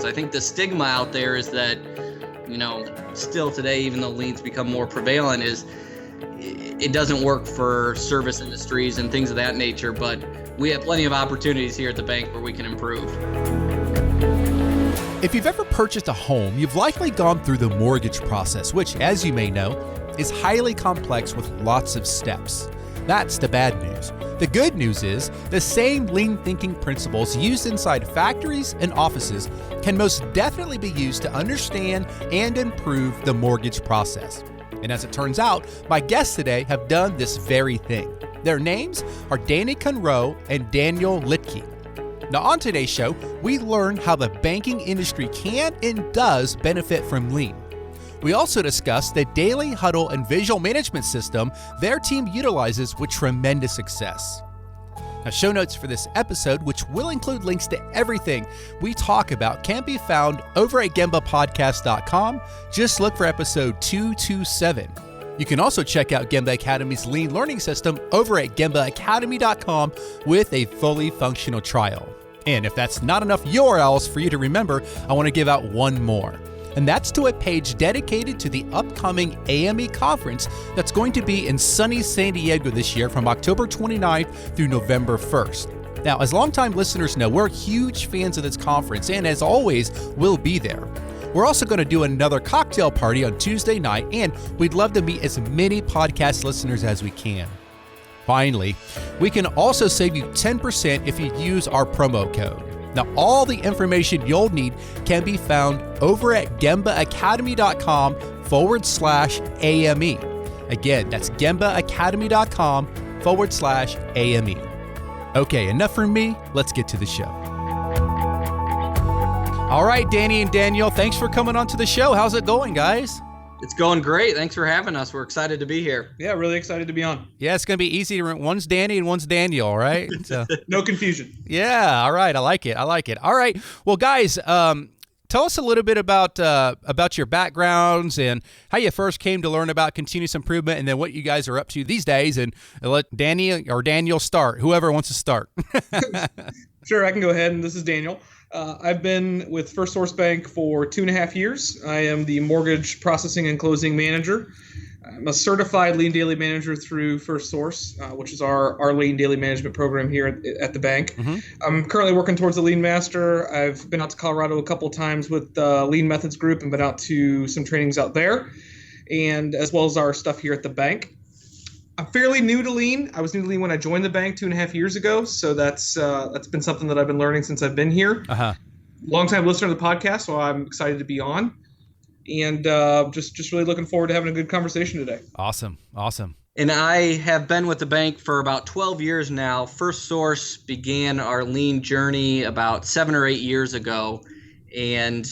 I think the stigma out there is that, still today, even though lean's become more prevalent, is it doesn't work for service industries and things of that nature, but we have plenty of opportunities here at the bank where we can improve. If you've ever purchased a home, you've likely gone through the mortgage process, which, as you may know, is highly complex with lots of steps. That's the bad news. The good news is the same lean thinking principles used inside factories and offices can most definitely be used to understand and improve the mortgage process. And as it turns out, my guests today have done this very thing. Their names are Conroy and Daniel Lichty. Now, on today's show, we learn how the banking industry can and does benefit from lean. We also discuss the daily huddle and visual management system their team utilizes with tremendous success. Now, show notes for this episode, which will include links to everything we talk about, can be found over at gembapodcast.com. Just look for episode 227. You can also check out Gemba Academy's Lean Learning System over at gembaacademy.com with a fully functional trial. And if that's not enough URLs for you to remember, I want to give out one more. And that's to a page dedicated to the upcoming AME conference that's going to be in sunny San Diego this year from October 29th through November 1st. Now, as longtime listeners know, we're huge fans of this conference, and as always, we'll be there. We're also going to do another cocktail party on Tuesday night, and we'd love to meet as many podcast listeners as we can. Finally, we can also save you 10% if you use our promo code. Now, all the information you'll need can be found over at gembaacademy.com/AME. Again, that's gembaacademy.com/AME. Okay, enough from me. Let's get to the show. All right, Danny and Daniel, thanks for coming on to the show. How's it going, guys? It's going great. Thanks for having us. We're excited to be here. Yeah, really excited to be on. Yeah, it's going to be easy. One's Danny and one's Daniel, right? So, no confusion. Yeah, all right. I like it. All right. Well, guys, tell us a little bit about your backgrounds and how you first came to learn about continuous improvement, and then what you guys are up to these days. And let Danny or Daniel start, whoever wants to start. Sure, I can go ahead. And this is Daniel. I've been with First Source Bank for 2.5 years. I am the mortgage processing and closing manager. I'm a certified Lean Daily Manager through First Source, which is our Lean Daily Management program here at the bank. Mm-hmm. I'm currently working towards the Lean Master. I've been out to Colorado a couple times with the Lean Methods group and been out to some trainings out there, and as well as our stuff here at the bank. I'm fairly new to Lean. I was new to Lean when I joined the bank 2.5 years ago, so that's been something that I've been learning since I've been here. Long-time listener to the podcast, so I'm excited to be on, and just really looking forward to having a good conversation today. Awesome. And I have been with the bank for about 12 years now. First Source began our Lean journey about 7 or 8 years ago, and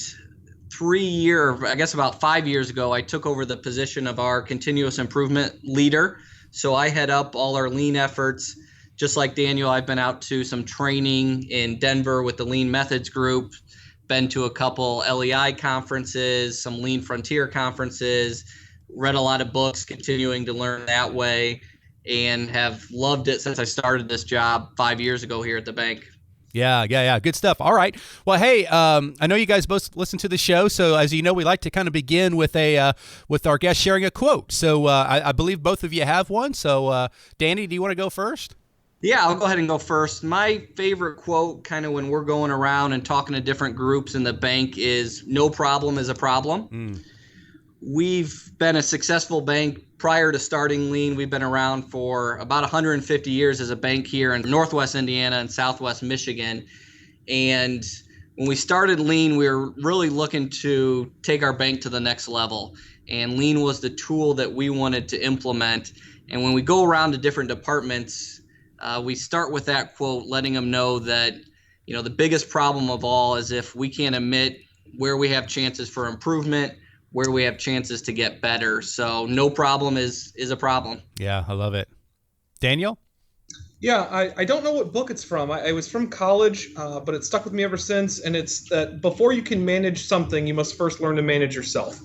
about 5 years ago, I took over the position of our continuous improvement leader. So I head up all our Lean efforts. Just like Daniel, I've been out to some training in Denver with the Lean Methods group, been to a couple LEI conferences, some Lean Frontier conferences, read a lot of books, continuing to learn that way, and have loved it since I started this job 5 years ago here at the bank. Yeah. Good stuff. All right. Well, hey, I know you guys both listen to the show, so as you know, we like to kind of begin with with our guest sharing a quote. So I believe both of you have one. So Danny, do you want to go first? Yeah, I'll go ahead and go first. My favorite quote, kind of when we're going around and talking to different groups in the bank, is "No problem is a problem." We've been a successful bank prior to starting Lean. We've been around for about 150 years as a bank here in Northwest Indiana and Southwest Michigan. And when we started Lean, we were really looking to take our bank to the next level. And Lean was the tool that we wanted to implement. And when we go around to different departments, we start with that quote, letting them know that, the biggest problem of all is if we can't admit where we have chances for improvement, where we have chances to get better. So no problem is a problem. Yeah, I love it. Daniel? Yeah, I don't know what book it's from. I was from college, but it stuck with me ever since. And it's that before you can manage something, you must first learn to manage yourself.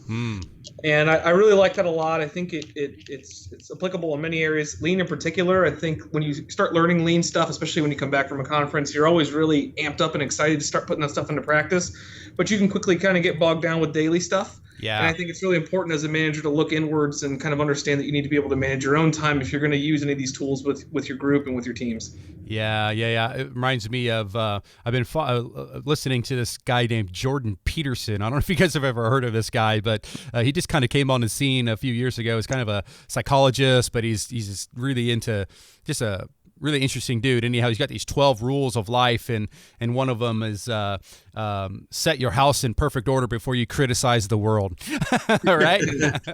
And I really like that a lot. I think it's applicable in many areas. Lean in particular, I think when you start learning lean stuff, especially when you come back from a conference, you're always really amped up and excited to start putting that stuff into practice. But you can quickly kind of get bogged down with daily stuff. Yeah. And I think it's really important as a manager to look inwards and kind of understand that you need to be able to manage your own time if you're going to use any of these tools with your group and with your teams. Yeah. It reminds me of I've been listening to this guy named Jordan Peterson. I don't know if you guys have ever heard of this guy, but he just kind of came on the scene a few years ago. He's kind of a psychologist, but he's just really into just a really interesting dude. Anyhow, he's got these 12 rules of life, and one of them is set your house in perfect order before you criticize the world. Right?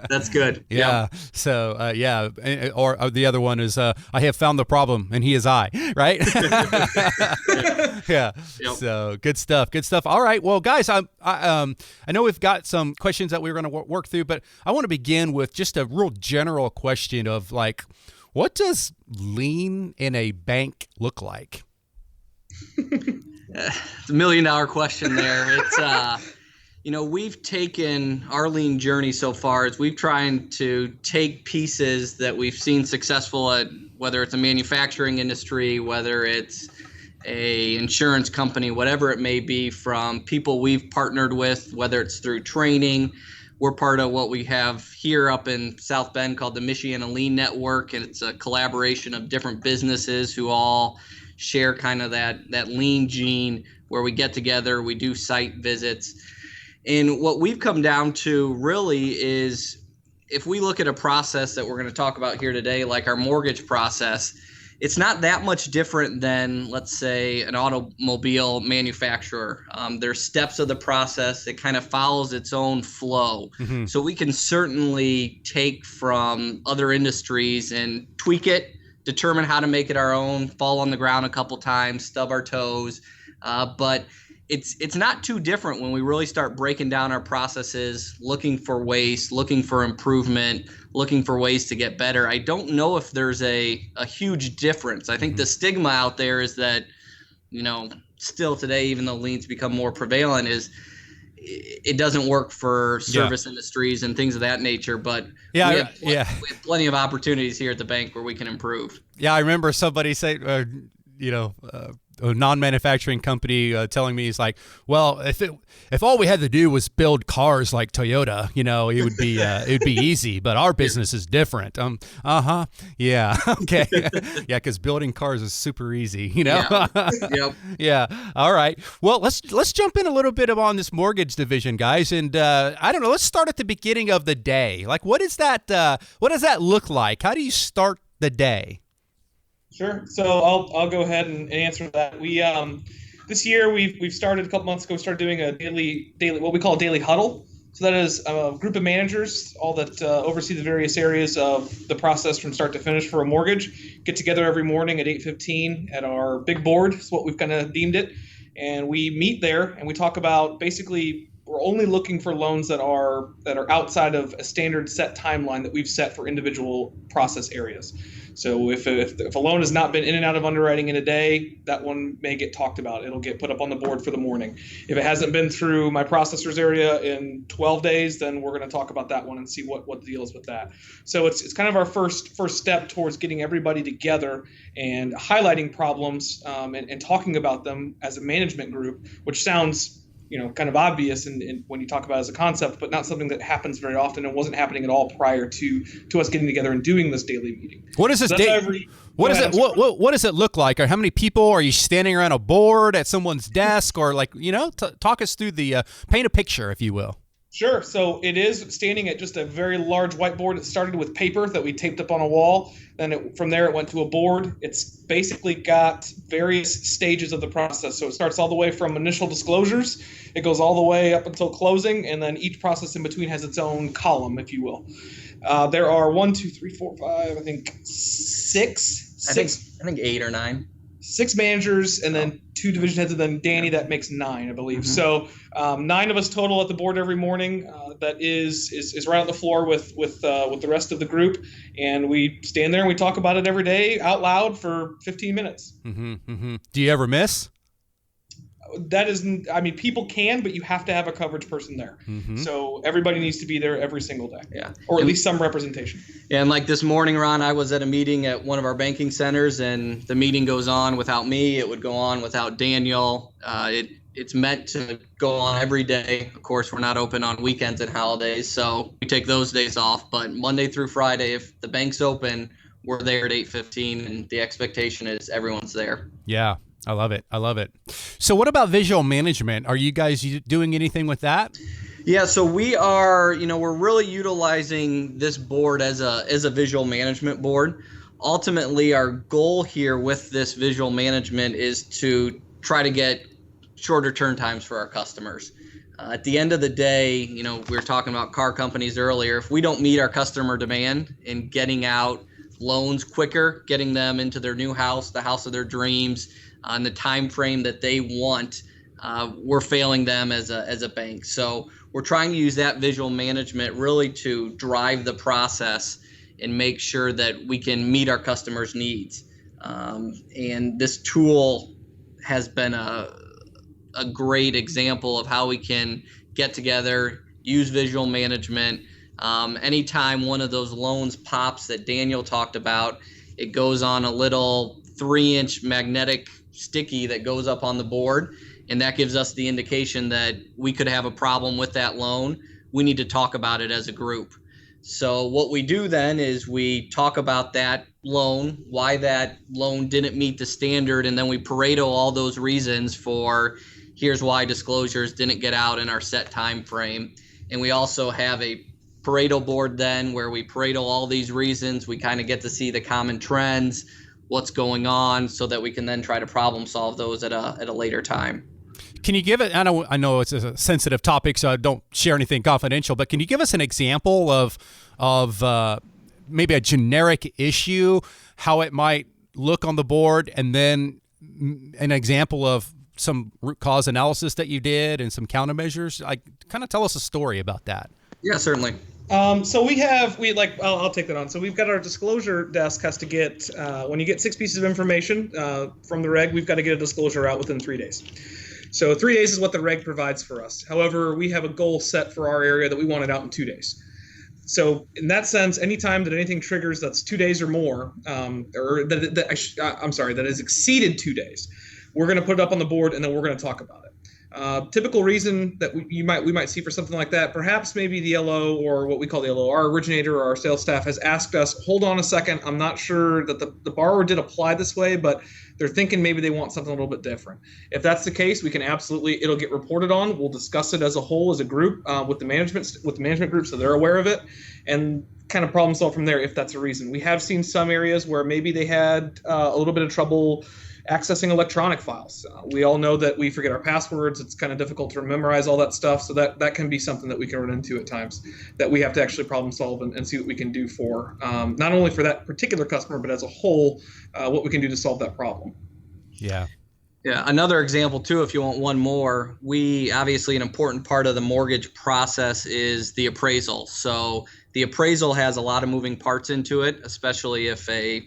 That's good. Yeah. Yep. So, or the other one is I have found the problem, and he is I. Right? Yeah. Yep. So good stuff. Good stuff. All right. Well, guys, I know we've got some questions that we're going to work through, but I want to begin with just a real general question of like, what does lean in a bank look like? It's $1 million question there. It's, we've taken our lean journey so far is we've tried to take pieces that we've seen successful at, whether it's a manufacturing industry, whether it's a insurance company, whatever it may be, from people we've partnered with, whether it's through training. We're part of what we have here up in South Bend called the Michiana Lean Network, and it's a collaboration of different businesses who all share kind of that lean gene where we get together, we do site visits. And what we've come down to really is if we look at a process that we're going to talk about here today, like our mortgage process, it's not that much different than, let's say, an automobile manufacturer. There's steps of the process. It kind of follows its own flow. Mm-hmm. So we can certainly take from other industries and tweak it, determine how to make it our own, fall on the ground a couple times, stub our toes. But it's not too different when we really start breaking down our processes, looking for waste, looking for improvement, looking for ways to get better. I don't know if there's a huge difference. I think the stigma out there is that, still today, even though lean's become more prevalent, is it doesn't work for service industries and things of that nature. But we have plenty of opportunities here at the bank where we can improve. Yeah, I remember somebody say, a non-manufacturing company telling me, he's like, well, if all we had to do was build cars like Toyota, it would be easy, but our business is different. Yeah. Okay. Yeah. Cause building cars is super easy, Yeah. Yep. Yeah. All right. Well, let's jump in a little bit on this mortgage division, guys. And, I don't know, let's start at the beginning of the day. Like, what does that look like? How do you start the day? Sure. So I'll go ahead and answer that. We this year we've started a couple months ago. We started doing a daily what we call a daily huddle. So that is a group of managers, all that oversee the various areas of the process from start to finish for a mortgage. Get together every morning at 8:15 at our big board. Is what we've kind of deemed it, and we meet there and we talk about basically. We're only looking for loans that are outside of a standard set timeline that we've set for individual process areas. So if a loan has not been in and out of underwriting in a day, that one may get talked about. It'll get put up on the board for the morning. If it hasn't been through my processors area in 12 days, then we're going to talk about that one and see what the deal is with that. So it's kind of our first step towards getting everybody together and highlighting problems and talking about them as a management group, which sounds kind of obvious and when you talk about it as a concept, but not something that happens very often and wasn't happening at all prior to us getting together and doing this daily meeting. What is this? What does it look like? Or how many people are you standing around a board at someone's desk, or talk us through paint a picture, if you will. Sure. So it is standing at just a very large whiteboard. It started with paper that we taped up on a wall. Then from there it went to a board. It's basically got various stages of the process. So it starts all the way from initial disclosures. It goes all the way up until closing, and then each process in between has its own column, if you will. There are 1, 2, 3, 4, 5, I think six. I think 8 or 9. 6 managers and then 2 division heads, and then Danny, that makes 9, I believe. Mm-hmm. So 9 of us total at the board every morning. That is right on the floor with the rest of the group, and we stand there and we talk about it every day out loud for 15 minutes. Mm-hmm, mm-hmm. Do you ever miss? that is, I mean, people can, but you have to have a coverage person there. Mm-hmm. So everybody needs to be there every single day. Yeah. Or at least some representation. And like this morning, Ron, I was at a meeting at one of our banking centers, and the meeting goes on without me. It would go on without Daniel. It's meant to go on every day. Of course, we're not open on weekends and holidays, so we take those days off. But Monday through Friday, if the bank's open, we're there at 8:15, and the expectation is everyone's there. Yeah, I love it. I love it. So what about visual management? Are you guys doing anything with that? Yeah, so we are, we're really utilizing this board as a visual management board. Ultimately, our goal here with this visual management is to try to get shorter turn times for our customers. At the end of the day, we were talking about car companies earlier. If we don't meet our customer demand in getting out loans quicker, getting them into their new house, the house of their dreams, on the time frame that they want, we're failing them as a bank. So we're trying to use that visual management really to drive the process and make sure that we can meet our customers' needs. And this tool has been a great example of how we can get together, use visual management. Anytime one of those loans pops that Daniel talked about, it goes on a little 3-inch magnetic sticky that goes up on the board, and that gives us the indication that we could have a problem with that loan. We need to talk about it as a group. So what we do then is we talk about that loan, why that loan didn't meet the standard, and then we Pareto all those reasons for here's why disclosures didn't get out in our set time frame. And we also have a Pareto board then where we Pareto all these reasons. We kind of get to see the common trends, what's going on, so that we can then try to problem solve those at a later time. Can you give it, I know it's a sensitive topic, so don't share anything confidential, but can you give us an example of maybe a generic issue, how it might look on the board, and then an example of some root cause analysis that you did and some countermeasures? Kind of tell us a story about that. Yeah, certainly. So I'll take that on. So we've got our disclosure desk has to get, when you get 6 pieces of information from the reg, we've got to get a disclosure out within 3 days. So 3 days is what the reg provides for us. However, we have a goal set for our area that we want it out in 2 days. So in that sense, anytime that anything triggers that's 2 days or more, that has exceeded 2 days, we're going to put it up on the board, and then we're going to talk about it. Typical reason that we might see for something like that, perhaps maybe the LO, or what we call the LO, our originator or our sales staff has asked us, hold on a second, I'm not sure that the borrower did apply this way, but they're thinking maybe they want something a little bit different. If that's the case, we can it'll get reported on. We'll discuss it as a whole, as a group, with the management group, so they're aware of it, and kind of problem solve from there if that's a reason. We have seen some areas where maybe they had a little bit of trouble accessing electronic files. We all know that we forget our passwords. It's kind of difficult to memorize all that stuff. So that can be something that we can run into at times, that we have to actually problem solve and see what we can do for, not only for that particular customer, but as a whole, what we can do to solve that problem. Yeah. Yeah. Another example too, if you want one more, obviously an important part of the mortgage process is the appraisal. So the appraisal has a lot of moving parts into it, especially if a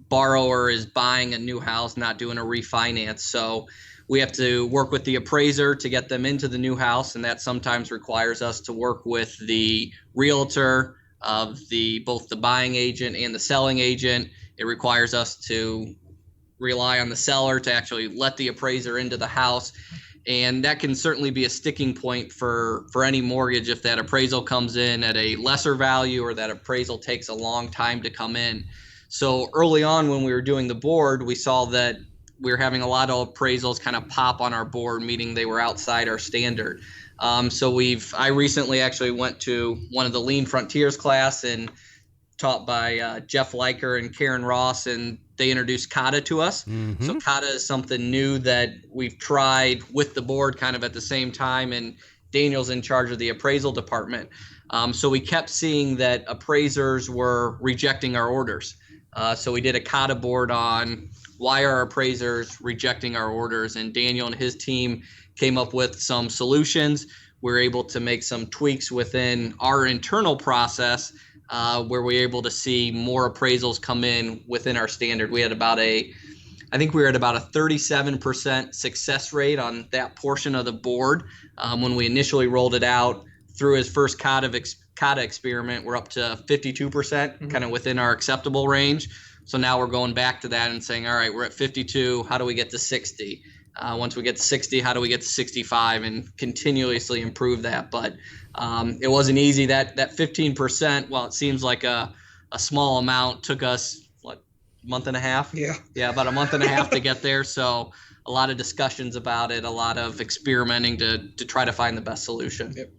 borrower is buying a new house, not doing a refinance. So we have to work with the appraiser to get them into the new house, and that sometimes requires us to work with the realtor of both the buying agent and the selling agent. It requires us to rely on the seller to actually let the appraiser into the house, and that can certainly be a sticking point for any mortgage if that appraisal comes in at a lesser value or that appraisal takes a long time to come in. So early on when we were doing the board, we saw that we were having a lot of appraisals kind of pop on our board, meaning they were outside our standard. I recently actually went to one of the Lean Frontiers class and taught by Jeff Leiker and Karen Ross, and they introduced CATA to us. Mm-hmm. So CATA is something new that we've tried with the board kind of at the same time, and Daniel's in charge of the appraisal department. So we kept seeing that appraisers were rejecting our orders. So we did a CATA board on why are appraisers rejecting our orders, and Daniel and his team came up with some solutions. We were able to make some tweaks within our internal process where we were able to see more appraisals come in within our standard. We had about a I think we were at about a 37% success rate on that portion of the board. When we initially rolled it out through his first kata experiment, we're up to 52%, kind of within our acceptable range. So now we're going back to that and saying, all right, we're at 52. How do we get to 60? Once we get to 60, how do we get to 65 and continuously improve that? But it wasn't easy. That 15%, while it seems like a small amount, took us, what, a month and a half? Yeah, about a month and a half to get there. So a lot of discussions about it, a lot of experimenting to try to find the best solution. Yep.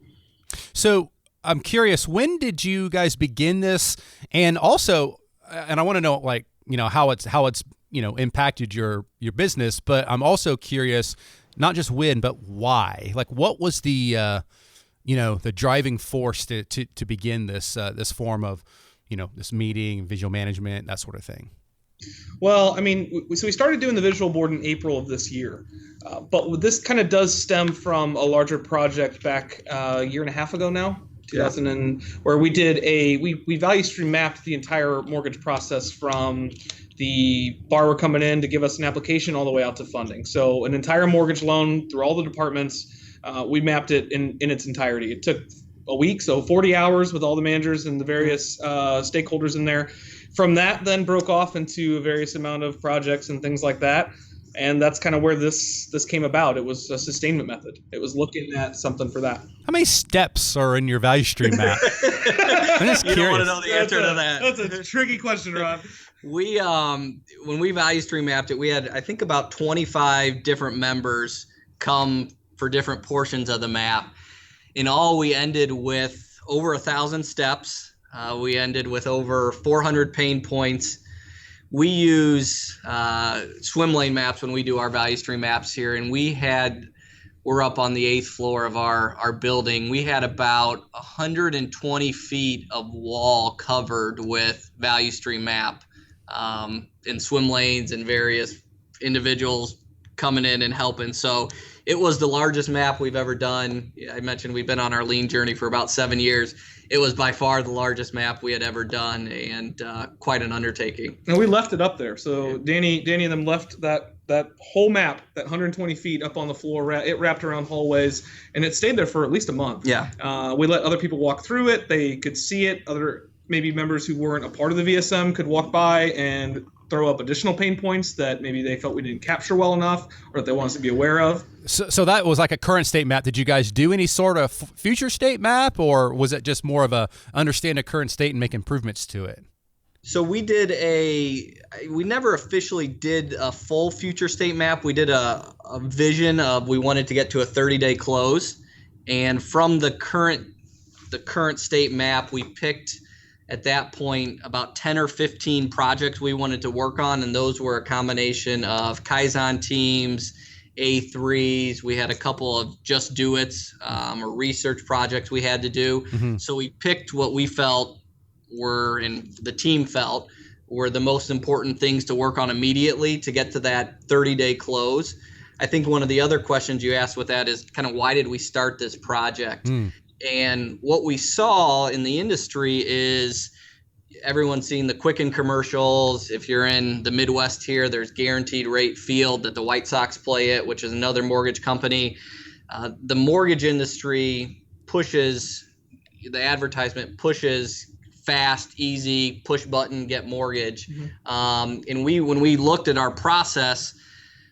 So I'm curious, when did you guys begin this? And also, and I want to know, like, how it's impacted your business, but I'm also curious, not just when, but why. Like, what was the the driving force to begin this form of this meeting, visual management, that sort of thing? Well, I mean, so we started doing the visual board in April of this year, but this kind of does stem from a larger project back a year and a half ago now. 2000 and where we did we value stream mapped the entire mortgage process from the borrower coming in to give us an application all the way out to funding. So an entire mortgage loan through all the departments, we mapped it in its entirety. It took a week, so 40 hours with all the managers and the various stakeholders in there. From that, then broke off into a various amount of projects and things like that. And that's kind of where this came about. It was a sustainment method. It was looking at something for that. How many steps are in your value stream map? I'm just curious. You don't want to know the answer to that. That's a tricky question, Rob. We when we value stream mapped it, we had, I think, about 25 different members come for different portions of the map. In all, we ended with over 1,000 steps. We ended with over 400 pain points. We use swim lane maps when we do our value stream maps here, and we're up on the 8th floor of our building. We had about 120 feet of wall covered with value stream map and swim lanes and various individuals coming in and helping. So it was the largest map we've ever done. I mentioned we've been on our lean journey for about 7 years. It was by far the largest map we had ever done, and quite an undertaking. And we left it up there. So Danny and them left that whole map, that 120 feet up on the floor. It wrapped around hallways, and it stayed there for at least a month. Yeah. We let other people walk through it. They could see it. Other maybe members who weren't a part of the VSM could walk by and throw up additional pain points that maybe they felt we didn't capture well enough or that they want us to be aware of. So that was like a current state map. Did you guys do any sort of future state map, or was it just more of a understand a current state and make improvements to it? So we never officially did a full future state map. We did a vision of, we wanted to get to a 30-day close. And from the current state map, we picked at that point about 10 or 15 projects we wanted to work on, and those were a combination of Kaizen teams, A3s. We had a couple of just do it's or research projects we had to do. Mm-hmm. So we picked what we felt were, and the team felt were, the most important things to work on immediately to get to that 30-day close. I think one of the other questions you asked with that is kind of, why did we start this project? And what we saw in the industry is everyone's seen the Quicken commercials. If you're in the Midwest here, there's Guaranteed Rate Field that the White Sox play at, which is another mortgage company. The mortgage industry pushes, the advertisement pushes fast, easy, push button, get mortgage. Mm-hmm. And when we looked at our process,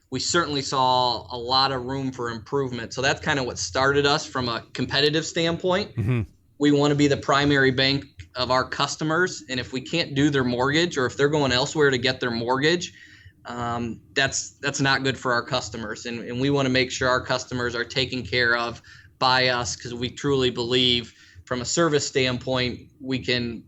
we certainly saw a lot of room for improvement. So that's kind of what started us from a competitive standpoint. Mm-hmm. We want to be the primary bank of our customers. And if we can't do their mortgage, or if they're going elsewhere to get their mortgage, that's not good for our customers. And we want to make sure our customers are taken care of by us, because we truly believe from a service standpoint, we can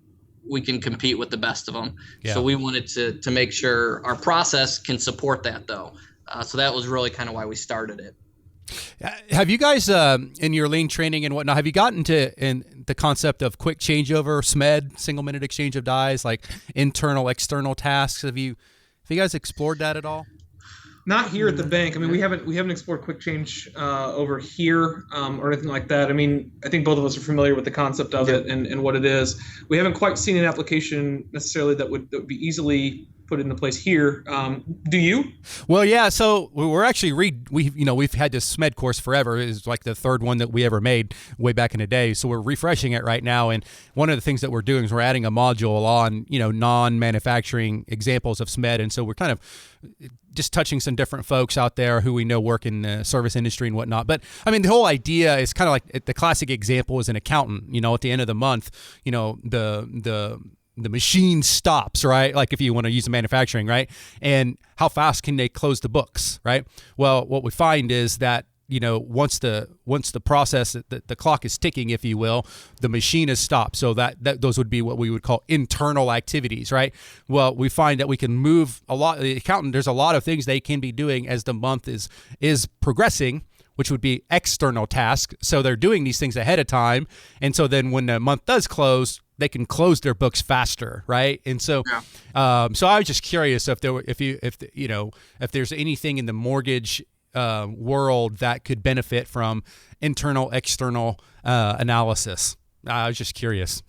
compete with the best of them. Yeah. So we wanted to make sure our process can support that, though. So that was really kind of why we started it. Have you guys, in your lean training and whatnot, have you gotten in the concept of quick changeover, SMED, single minute exchange of dies, like internal, external tasks? Have you guys explored that at all? Not here at the bank. I mean, we haven't explored quick change over here or anything like that. I mean, I think both of us are familiar with the concept of it and what it is. We haven't quite seen an application necessarily that would be easily put into place here. Do you? Well, yeah. So we're actually we've had this SMED course forever. It's like the third one that we ever made way back in the day. So we're refreshing it right now. And one of the things that we're doing is we're adding a module on, non-manufacturing examples of SMED. And so we're kind of just touching some different folks out there who we know work in the service industry and whatnot. But I mean, the whole idea is kind of like the classic example is an accountant. At the end of the month, the machine stops, right? Like if you want to use the manufacturing, right? And how fast can they close the books, right? Well, what we find is that once the process, the clock is ticking, if you will, the machine is stopped. So that those would be what we would call internal activities, right? Well, we find that we can move a lot. The accountant, there's a lot of things they can be doing as the month is progressing, which would be external tasks. So they're doing these things ahead of time, and so then when the month does close, they can close their books faster, right? And so, so I was just curious if there's anything in the mortgage world that could benefit from internal, external analysis. I was just curious.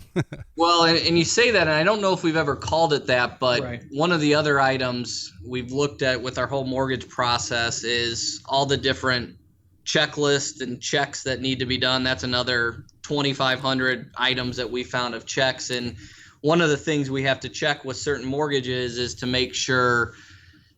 Well, and you say that, and I don't know if we've ever called it that, but one of the other items we've looked at with our whole mortgage process is all the different checklists and checks that need to be done. That's another 2,500 items that we found of checks. And one of the things we have to check with certain mortgages is to make sure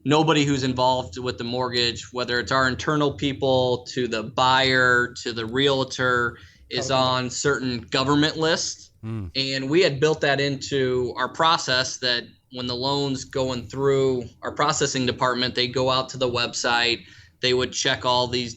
nobody who's involved with the mortgage, whether it's our internal people to the buyer to the realtor, is on certain government lists. And we had built that into our process that when the loan's going through our processing department, they go out to the website, they would check all these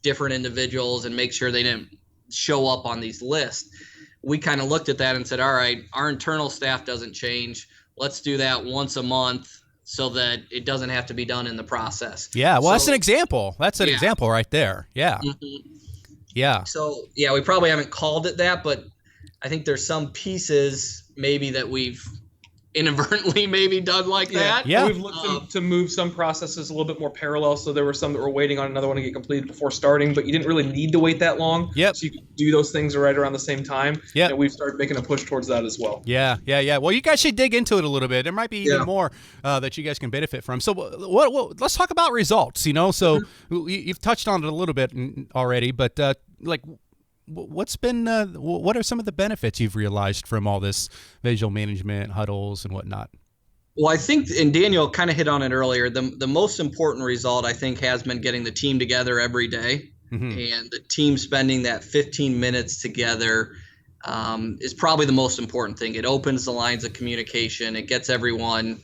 different individuals and make sure they didn't show up on these lists. We kind of looked at that and said, all right, our internal staff doesn't change. Let's do that once a month so that it doesn't have to be done in the process. Yeah, well, that's an example. That's an example right there. Yeah. Mm-hmm. Yeah. So, we probably haven't called it that, but I think there's some pieces maybe that we've inadvertently maybe done like that. Yeah. We've looked to move some processes a little bit more parallel. So there were some that were waiting on another one to get completed before starting, but you didn't really need to wait that long. Yep. So you could do those things right around the same time. Yeah. And we've started making a push towards that as well. Yeah. Well, you guys should dig into it a little bit. There might be even more that you guys can benefit from. So what let's talk about results, So you've touched on it a little bit already, but what are some of the benefits you've realized from all this visual management, huddles, and whatnot? Well, I think, and Daniel kind of hit on it earlier, the most important result, I think, has been getting the team together every day. And the team spending that 15 minutes together is probably the most important thing. It opens the lines of communication. It gets everyone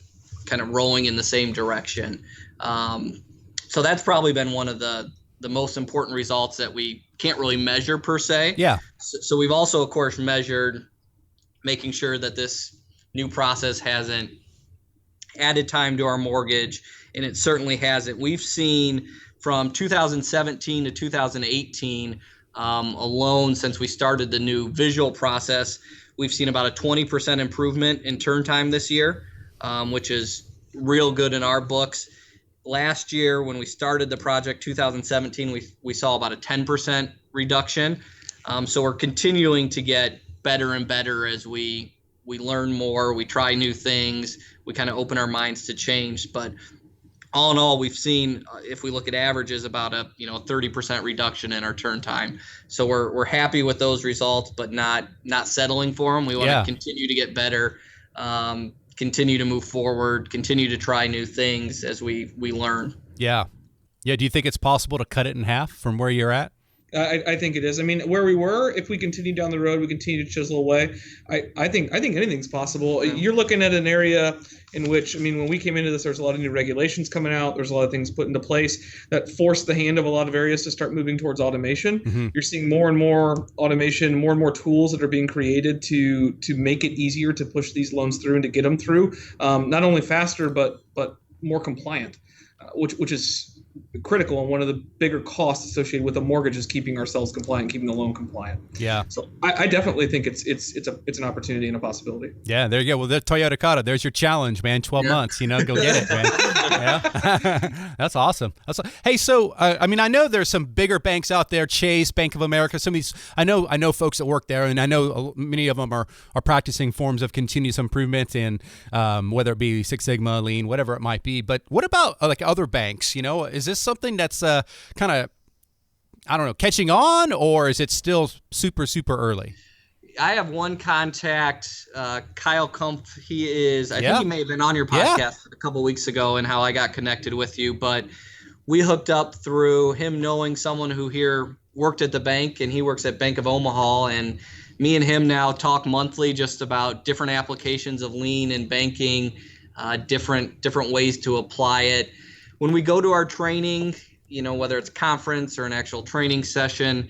kind of rowing in the same direction. So that's probably been one of the most important results that we can't really measure per se. Yeah. So we've also, of course, measured making sure that this new process hasn't added time to our mortgage, and it certainly hasn't. We've seen from 2017 to 2018 alone, since we started the new visual process, we've seen about a 20% improvement in turn time this year, which is real good in our books. Last year, when we started the project, 2017, we saw about a 10% reduction. So we're continuing to get better and better as we learn more, we try new things, we kind of open our minds to change. But all in all, we've seen, if we look at averages, about a 30% reduction in our turn time. So we're happy with those results, but not settling for them. We want to continue to get better. Continue to move forward, continue to try new things as we learn. Yeah. Do you think it's possible to cut it in half from where you're at? I think it is. I mean, where we were, if we continue down the road, we continue to chisel away. I think anything's possible. Yeah. You're looking at an area in which, when we came into this, there's a lot of new regulations coming out. There's a lot of things put into place that force the hand of a lot of areas to start moving towards automation. Mm-hmm. You're seeing more and more automation, more and more tools that are being created to make it easier to push these loans through and to get them through, not only faster but more compliant, which is critical, and one of the bigger costs associated with a mortgage is keeping ourselves compliant, keeping the loan compliant. Yeah. So I definitely think it's an opportunity and a possibility. Yeah, there you go. Well, the Toyota Cata, there's your challenge, man. 12 months, go get it, man. Yeah, that's awesome. Hey, so I mean, I know there's some bigger banks out there, Chase, Bank of America. Some of these, I know folks that work there, and I know many of them are practicing forms of continuous improvement, and whether it be Six Sigma, Lean, whatever it might be. But what about like other banks? You know, is this something that's kind of, I don't know, catching on, or is it still super early? I have one contact, Kyle Kumpf. He is, I think he may have been on your podcast a couple weeks ago, and how I got connected with you. But we hooked up through him knowing someone who here worked at the bank, and he works at Bank of Omaha. And me and him now talk monthly just about different applications of Lean in banking, different ways to apply it. When we go to our training, you know, whether it's a conference or an actual training session,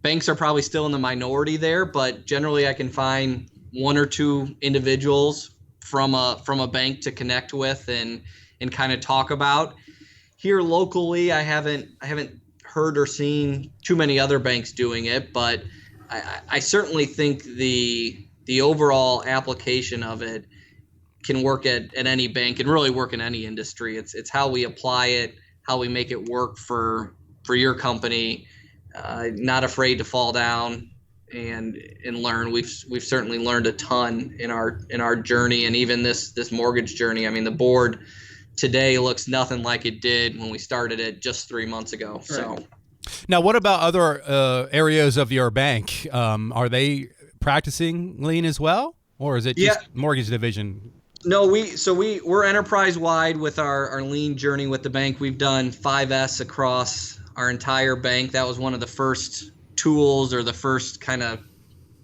banks are probably still in the minority there, but generally I can find one or two individuals from a bank to connect with and kind of talk about. Here locally, I haven't heard or seen too many other banks doing it, but I certainly think the overall application of it can work at any bank and really work in any industry. It's how we apply it, how we make it work for your company. Not afraid to fall down and learn. We've certainly learned a ton in our journey, and even this mortgage journey. I mean, the board today looks nothing like it did when we started it just 3 months ago. Right. So, now what about other areas of your bank? Are they practicing Lean as well, or is it just mortgage division? No, we're enterprise wide with our Lean journey with the bank. We've done 5S across our entire bank. That was one of the first tools or the first kind of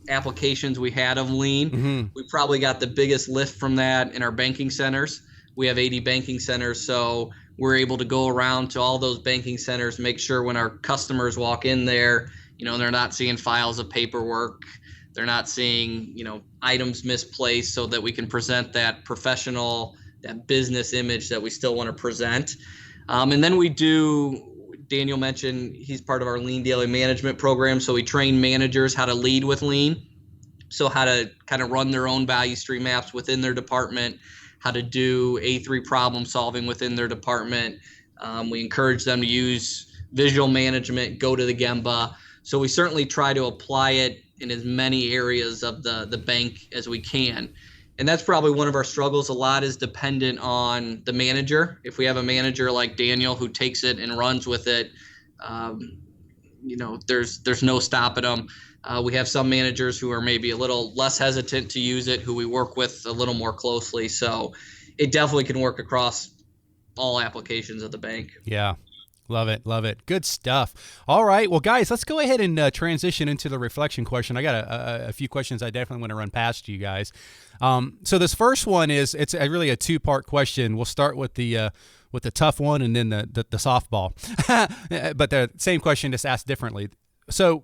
applications we had of Lean. Mm-hmm. We probably got the biggest lift from that in our banking centers. We have 80 banking centers, so we're able to go around to all those banking centers, make sure when our customers walk in there, you know, they're not seeing files of paperwork, they're not seeing, you know, items misplaced, so that we can present that professional, that business image that we still want to present. And then we do, Daniel mentioned he's part of our Lean Daily Management program. So we train managers how to lead with Lean. So how to kind of run their own value stream maps within their department, how to do A3 problem solving within their department. We encourage them to use visual management, go to the Gemba. So we certainly try to apply it in as many areas of the bank as we can. And that's probably one of our struggles. A lot is dependent on the manager. If we have a manager like Daniel who takes it and runs with it, you know, there's no stopping them. We have some managers who are maybe a little less hesitant to use it, who we work with a little more closely. So it definitely can work across all applications of the bank. Yeah. Love it. Love it. Good stuff. All right. Well, guys, let's go ahead and transition into the reflection question. I got a few questions I definitely want to run past you guys. So this first one it's really a two-part question. We'll start with the tough one and then the softball. But the same question, just asked differently. So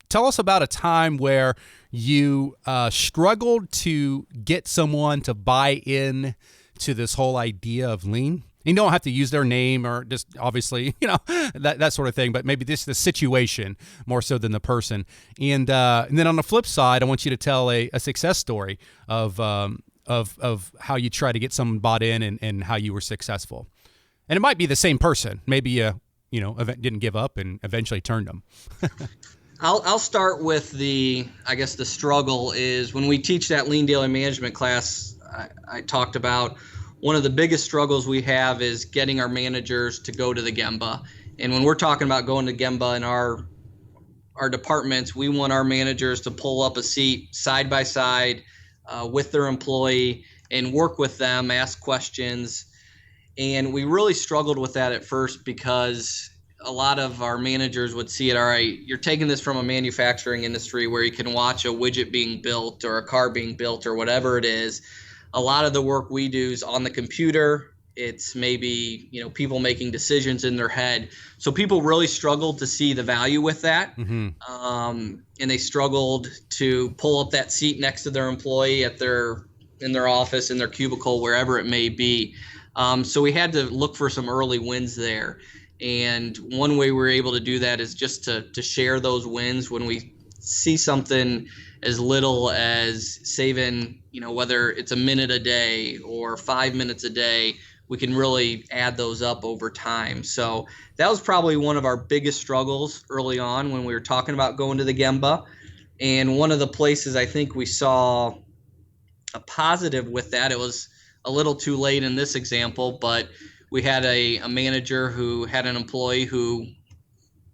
tell us about a time where you struggled to get someone to buy in to this whole idea of Lean. You don't have to use their name or just obviously, you know, that sort of thing, but maybe this is the situation more so than the person. And then on the flip side, I want you to tell a success story of how you try to get someone bought in and how you were successful. And it might be the same person. Maybe didn't give up and eventually turned them. I'll start with the struggle is when we teach that Lean Daily Management class. I talked about one of the biggest struggles we have is getting our managers to go to the Gemba. And when we're talking about going to Gemba in our departments, we want our managers to pull up a seat side by side with their employee and work with them, ask questions. And we really struggled with that at first because a lot of our managers would see it, all right, you're taking this from a manufacturing industry where you can watch a widget being built or a car being built or whatever it is. A lot of the work we do is on the computer. It's maybe, you know, people making decisions in their head. So people really struggled to see the value with that. Mm-hmm. And they struggled to pull up that seat next to their employee in their office, in their cubicle, wherever it may be. So we had to look for some early wins there. And one way we were able to do that is just to share those wins when we see something as little as saving, you know, whether it's a minute a day or 5 minutes a day. we can really add those up over time. So that was probably one of our biggest struggles early on when we were talking about going to the Gemba. And one of the places I think we saw a positive with that, it was a little too late in this example, but we had a manager who had an employee who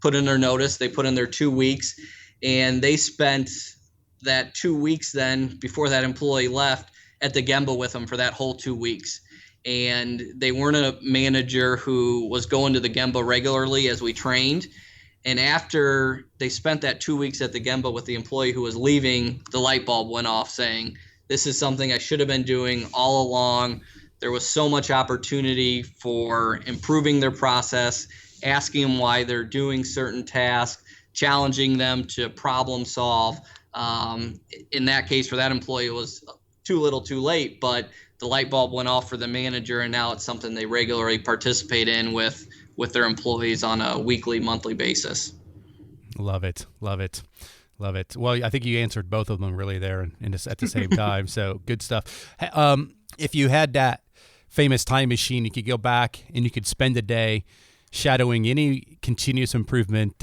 put in their notice. They put in their 2 weeks, and they spent that 2 weeks then before that employee left at the Gemba with them for that whole 2 weeks. And they weren't a manager who was going to the Gemba regularly as we trained. And after they spent that 2 weeks at the Gemba with the employee who was leaving, the light bulb went off saying, this is something I should have been doing all along. There was so much opportunity for improving their process, asking them why they're doing certain tasks, challenging them to problem solve. In that case, for that employee, it was too little too late, but the light bulb went off for the manager, and now it's something they regularly participate in with their employees on a weekly, monthly basis. Love it. Love it. Love it. Well, I think you answered both of them really there and at the same time. So good stuff. If you had that famous time machine, you could go back and you could spend a day shadowing any continuous improvement,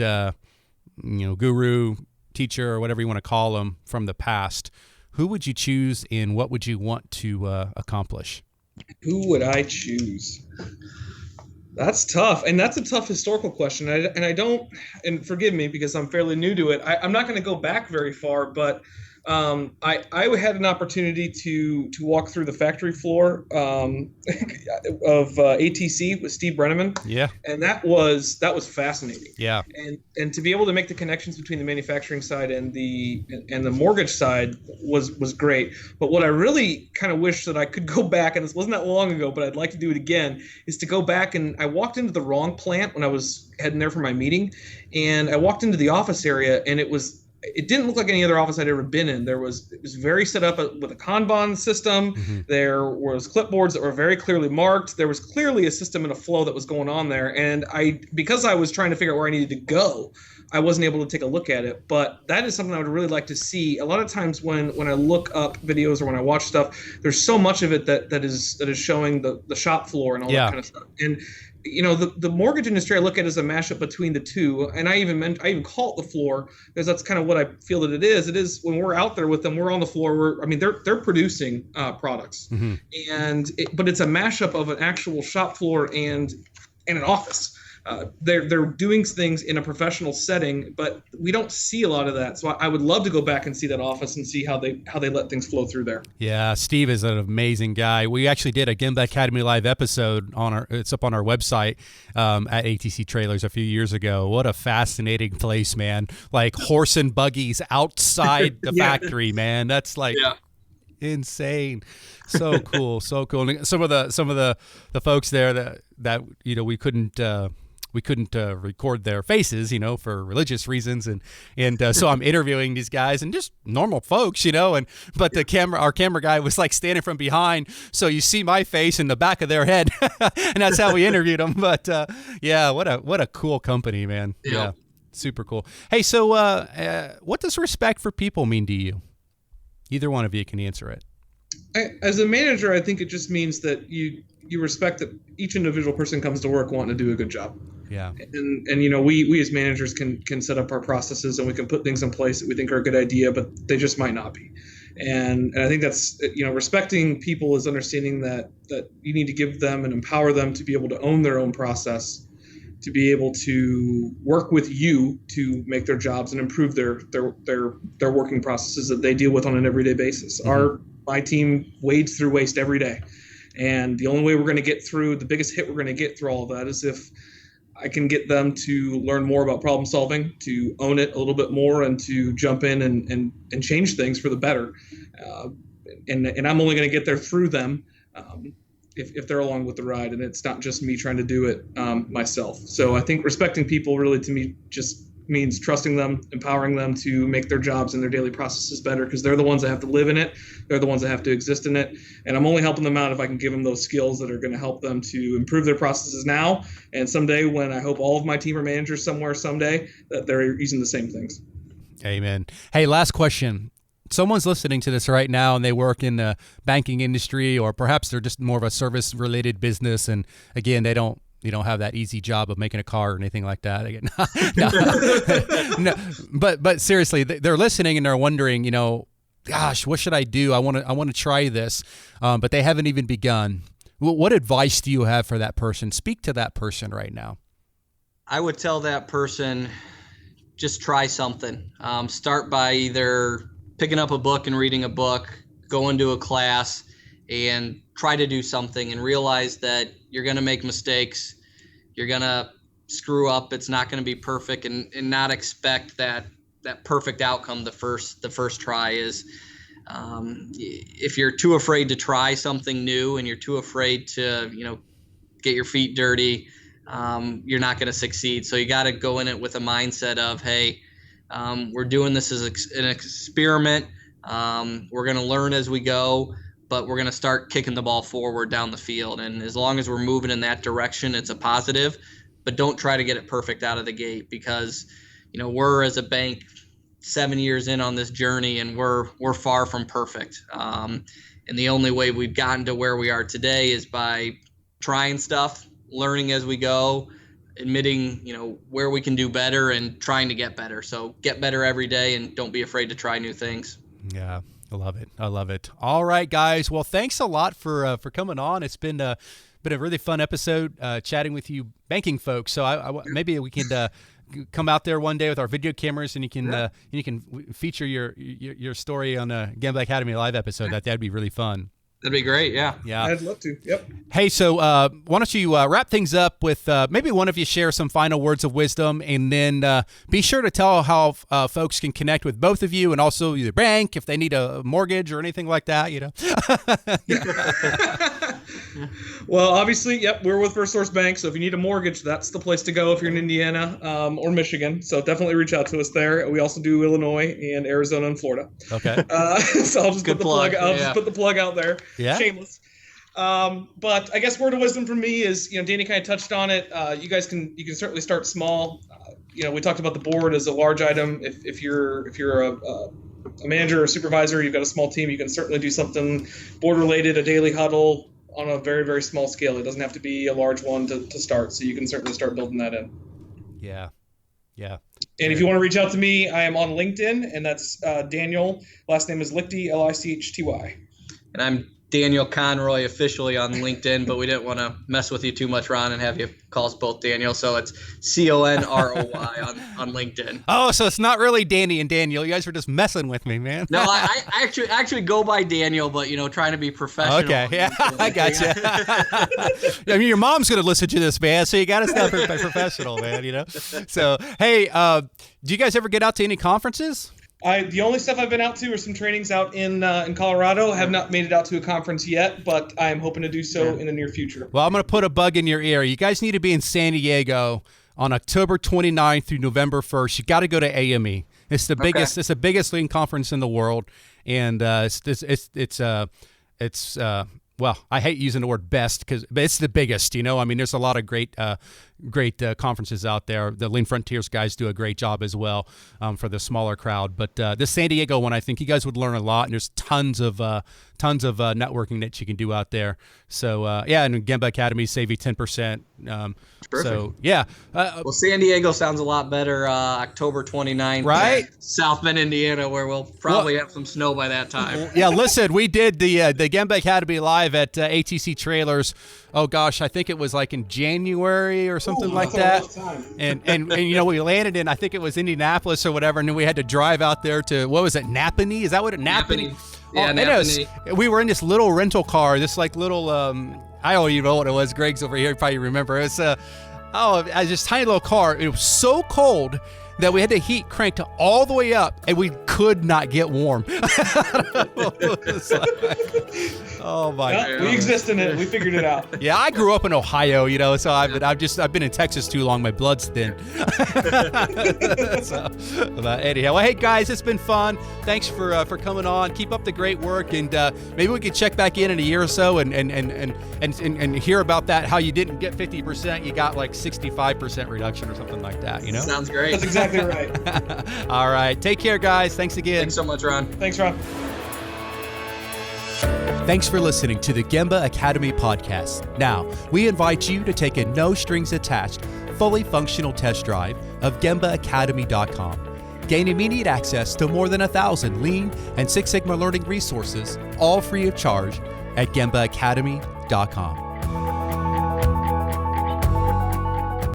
guru, teacher, or whatever you want to call them from the past. Who would you choose, and what would you want to accomplish? Who would I choose? That's tough, and that's a tough historical question. I don't, and forgive me because I'm fairly new to it. I'm not going to go back very far, but I had an opportunity to walk through the factory floor of ATC with Steve Brenneman. Yeah, and that was fascinating. Yeah, and to be able to make the connections between the manufacturing side and the mortgage side was great. But what I really kind of wish that I could go back, and this wasn't that long ago, but I'd like to do it again, is to go back. And I walked into the wrong plant when I was heading there for my meeting, and I walked into the office area, and it didn't look like any other office I'd ever been in. It was very set up with a Kanban system. Mm-hmm. There was clipboards that were very clearly marked. There was clearly a system and a flow that was going on there. And because I was trying to figure out where I needed to go, I wasn't able to take a look at it. But that is something I would really like to see. A lot of times when I look up videos or when I watch stuff, there's so much of it that is showing the shop floor and all that kind of stuff. And the mortgage industry I look at as a mashup between the two, and I even call it the floor because that's kind of what I feel that it is. It is when we're out there with them, we're on the floor. They're producing products, mm-hmm. But it's a mashup of an actual shop floor and an office. They're doing things in a professional setting, but we don't see a lot of that. So I would love to go back and see that office and see how they let things flow through there. Yeah, Steve is an amazing guy. We actually did a Gemba Academy Live episode it's up on our website at ATC Trailers a few years ago. What a fascinating place, man! Like horse and buggies outside the factory, man. That's insane. So cool, so cool. And some of the folks there that we couldn't record their faces, for religious reasons, and so I'm interviewing these guys and just normal folks, but our camera guy was like standing from behind, so you see my face in the back of their head, and that's how we interviewed them. But what a cool company, man. Yeah, super cool. Hey, so what does respect for people mean to you? Either one of you can answer it. As a manager, I think it just means that you respect that each individual person comes to work wanting to do a good job. Yeah. And we as managers can set up our processes and we can put things in place that we think are a good idea, but they just might not be. And I think that's, respecting people is understanding that you need to give them and empower them to be able to own their own process, to be able to work with you to make their jobs and improve their working processes that they deal with on an everyday basis. Mm-hmm. My team wades through waste every day. And the only way we're going to get through, the biggest hit we're going to get through all of that is if I can get them to learn more about problem solving, to own it a little bit more, and to jump in and change things for the better. And I'm only going to get there through them if they're along with the ride, and it's not just me trying to do it myself. So I think respecting people really to me just means trusting them, empowering them to make their jobs and their daily processes better, because they're the ones that have to live in it. They're the ones that have to exist in it. And I'm only helping them out if I can give them those skills that are going to help them to improve their processes now. And someday, when I hope all of my team are managers somewhere someday, that they're using the same things. Amen. Hey, last question. someone's listening to this right now and they work in the banking industry, or perhaps they're just more of a service related business. And again, they don't have that easy job of making a car or anything like that. Again, no, but seriously, they're listening and they're wondering, gosh, what should I do? I want to try this, but they haven't even begun. What advice do you have for that person? Speak to that person right now. I would tell that person, just try something. Start by either picking up a book and reading a book, going to a class, and try to do something and realize that you're going to make mistakes. You're going to screw up. It's not going to be perfect, and not expect that perfect outcome the first try is. If you're too afraid to try something new and you're too afraid to, get your feet dirty, you're not going to succeed. So you got to go in it with a mindset of, hey, we're doing this as an experiment. We're going to learn as we go, but we're going to start kicking the ball forward down the field. And as long as we're moving in that direction, it's a positive, but don't try to get it perfect out of the gate, because, we're as a bank 7 years in on this journey, and we're far from perfect. And the only way we've gotten to where we are today is by trying stuff, learning as we go, admitting, where we can do better and trying to get better. So get better every day and don't be afraid to try new things. Yeah, I love it. I love it. All right, guys. Well, thanks a lot for coming on. It's been a really fun episode chatting with you banking folks. So maybe we can come out there one day with our video cameras, and you can feature your story on a Gambling Academy Live episode. That'd be really fun. That'd be great. Yeah. I'd love to. Yep. Hey, so why don't you wrap things up with maybe one of you share some final words of wisdom, and then be sure to tell how folks can connect with both of you, and also your bank if they need a mortgage or anything like that. Well, obviously, yep, we're with First Source Bank, so if you need a mortgage, that's the place to go if you're in Indiana or Michigan. So definitely reach out to us there. We also do Illinois and Arizona and Florida. Okay. So I'll just put the plug out there. Yeah. Shameless. But I guess word of wisdom from me is, Danny kind of touched on it. You can certainly start small. We talked about the board as a large item. If you're a manager or supervisor, you've got a small team, you can certainly do something board related, a daily huddle on a very, very small scale. It doesn't have to be a large one to start. So you can certainly start building that in. Yeah. Yeah. And if you want to reach out to me, I am on LinkedIn, and that's Daniel. Last name is Lichty, Lichty. And I'm Daniel Conroy officially on LinkedIn, but we didn't want to mess with you too much, Ron, and have you call us both Daniel. So it's CONROY on LinkedIn. Oh, so it's not really Danny and Daniel. You guys were just messing with me, man. No, I actually go by Daniel, but trying to be professional. Okay, yeah, I got you. I mean, your mom's gonna listen to this, man, so you got to stay professional, man. So, hey, do you guys ever get out to any conferences? The only stuff I've been out to are some trainings out in Colorado. I have not made it out to a conference yet, but I am hoping to do so in the near future. Well, I'm going to put a bug in your ear. You guys need to be in San Diego on October 29th through November 1st. You got to go to AME. It's the biggest. It's the biggest lean conference in the world, and well, I hate using the word best but it's the biggest. I mean, there's a lot of great conferences out there. The Lean Frontiers guys do a great job as well for the smaller crowd. But this San Diego one, I think you guys would learn a lot, and there's tons of networking that you can do out there. So and Gambling Academy save you 10%. So yeah. Well, San Diego sounds a lot better. October 29th, right? South Bend, Indiana, where we'll probably have some snow by that time. Yeah, listen, we did the Gambling Academy live at ATC Trailers. Oh gosh, I think it was like in January or something like that. And we landed in, I think it was Indianapolis or whatever, and then we had to drive out there to, what was it, Napanee? Is that what it, Napanee? Yeah, Napanee. We were in this little rental car, this like little, I don't even know what it was. Greg's over here, probably remember. It was this tiny little car. It was so cold that we had the heat cranked all the way up, and we could not get warm. Oh my God. We exist in it. We figured it out. Yeah, I grew up in Ohio, so I've been in Texas too long. My blood's thin. But anyhow, well, hey guys, it's been fun. Thanks for coming on. Keep up the great work, and maybe we could check back in a year or so and hear about that. How you didn't get 50%, you got like 65% reduction or something like that. Sounds great. That's exactly exactly right. All right. Take care, guys. Thanks again. Thanks so much, Ron. Thanks, Ron. Thanks for listening to the Gemba Academy podcast. Now, we invite you to take a no-strings-attached, fully functional test drive of GembaAcademy.com. Gain immediate access to more than 1,000 Lean and Six Sigma learning resources, all free of charge, at GembaAcademy.com.